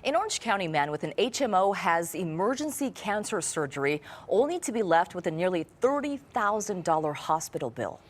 An Orange County man with an HMO has emergency cancer surgery, only to be left with a nearly $30,000 hospital bill.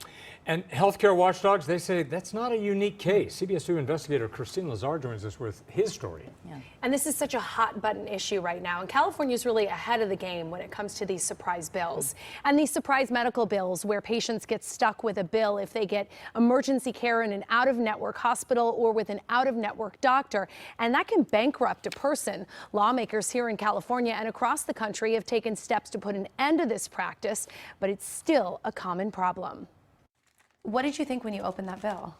And healthcare watchdogs, they say that's not a unique case. CBS 2 investigator Christine Lazar joins us with his story. Yeah. And this is such a hot button issue right now. And California is really ahead of the game when it comes to these surprise bills. And these surprise medical bills where patients get stuck with a bill if they get emergency care in an out-of-network hospital or with an out-of-network doctor. And that can bankrupt a person. Lawmakers here in California and across the country have taken steps to put an end to this practice, but it's still a common problem. What did you think when you opened that bill?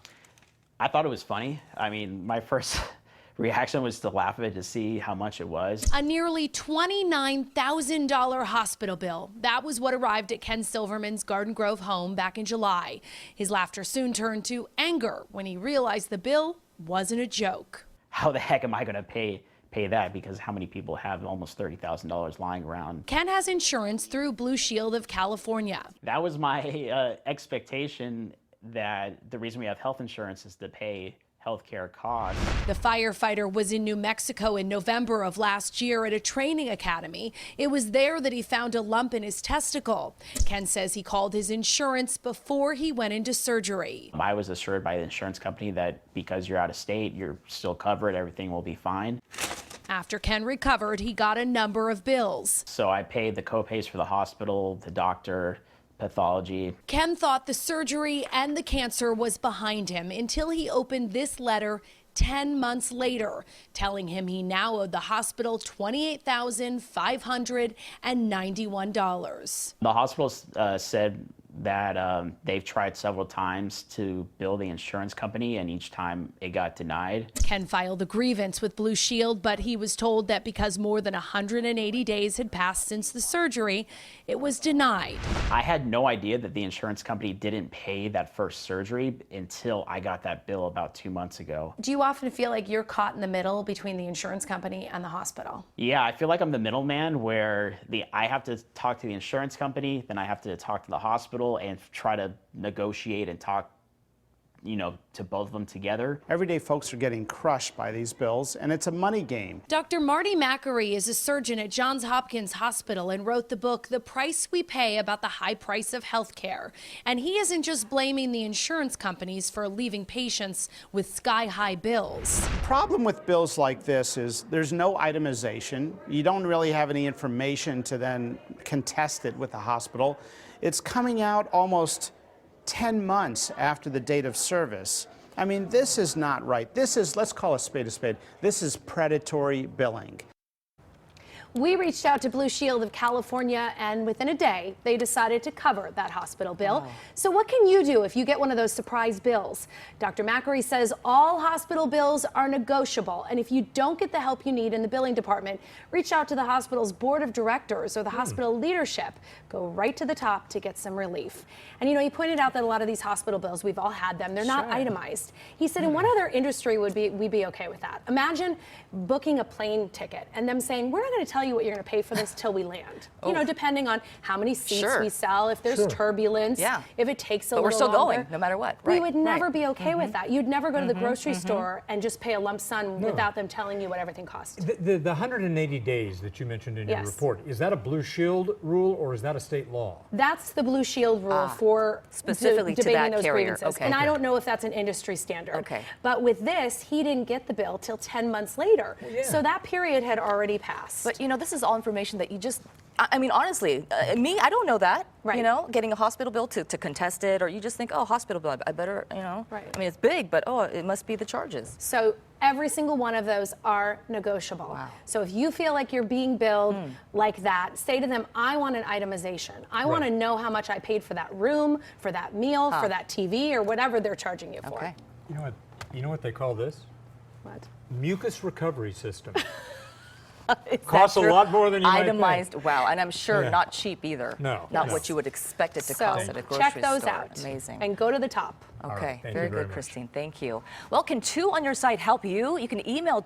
I thought it was funny. I mean, my first reaction was to laugh at it to see how much it was. A nearly $29,000 hospital bill. That was what arrived at Ken Silverman's Garden Grove home back in July. His laughter soon turned to anger when he realized the bill wasn't a joke. How the heck am I going to pay that, because how many people have almost $30,000 lying around? Ken has insurance through Blue Shield of California. That was my expectation, that the reason we have health insurance is to pay healthcare costs. The firefighter was in New Mexico in November of last year at a training academy. It was there that he found a lump in his testicle. Ken says he called his insurance before he went into surgery. I was assured by the insurance company that because you're out of state, you're still covered, everything will be fine. After Ken recovered, he got a number of bills. So I paid the co-pays for the hospital, the doctor, pathology. Ken thought the surgery and the cancer was behind him until he opened this letter 10 months later, telling him he now owed the hospital $28,591. The hospital said that they've tried several times to bill the insurance company, and each time it got denied. Ken filed a grievance with Blue Shield, but he was told that because more than 180 days had passed since the surgery, it was denied. I had no idea that the insurance company didn't pay that first surgery until I got that bill about 2 months ago. Do you often feel like you're caught in the middle between the insurance company and the hospital? Yeah, I feel like I'm the middleman, where I have to talk to the insurance company, then I have to talk to the hospital and try to negotiate and talk, to both of them together. Everyday folks are getting crushed by these bills, and it's a money game. Dr. Marty Macri is a surgeon at Johns Hopkins Hospital and wrote the book, The Price We Pay About the High Price of Healthcare. And he isn't just blaming the insurance companies for leaving patients with sky-high bills. The problem with bills like this is there's no itemization. You don't really have any information to then contest it with the hospital. It's coming out almost 10 months after the date of service. I mean, this is not right. This is, let's call a spade a spade. This is predatory billing. We reached out to Blue Shield of California, and within a day, they decided to cover that hospital bill. Wow. So what can you do if you get one of those surprise bills? Dr. Macri says all hospital bills are negotiable, and if you don't get the help you need in the billing department, reach out to the hospital's board of directors or the hospital leadership. Go right to the top to get some relief. And he pointed out that a lot of these hospital bills, we've all had them, they're not itemized. He said, in what other industry would we be okay with that? Imagine booking a plane ticket and them saying, we're not going to tell you what you're going to pay for this till we land. Depending on how many seats we sell, if there's turbulence, if it takes a little longer. But we're still going, no matter what. We would never be okay with that. You'd never go to the grocery store and just pay a lump sum without them telling you what everything costs. The 180 days that you mentioned in your report, is that a Blue Shield rule or is that a state law? That's the Blue Shield rule for specifically debating to that those carrier. grievances. And I don't know if that's an industry standard. But with this, he didn't get the bill till 10 months later. So that period had already passed. But this is all information that you just, I mean, honestly, me, I don't know that. Getting a hospital bill to contest it, or you just think, oh, hospital bill, I better, I mean, it's big, but it must be the charges. So every single one of those are negotiable. Wow. So if you feel like you're being billed like that, say to them, I want an itemization. I want to know how much I paid for that room, for that meal, for that TV, or whatever they're charging you for. You know what they call this? What? Mucus recovery system. Costs a lot more than you Itemized, might think. Wow, and I'm sure not cheap either. No. Not what you would expect it to cost at a grocery check those store. out. Amazing. And go to the top. Okay, right, very good, Christine. Thank you. Well, can 2 on your site help you? You can email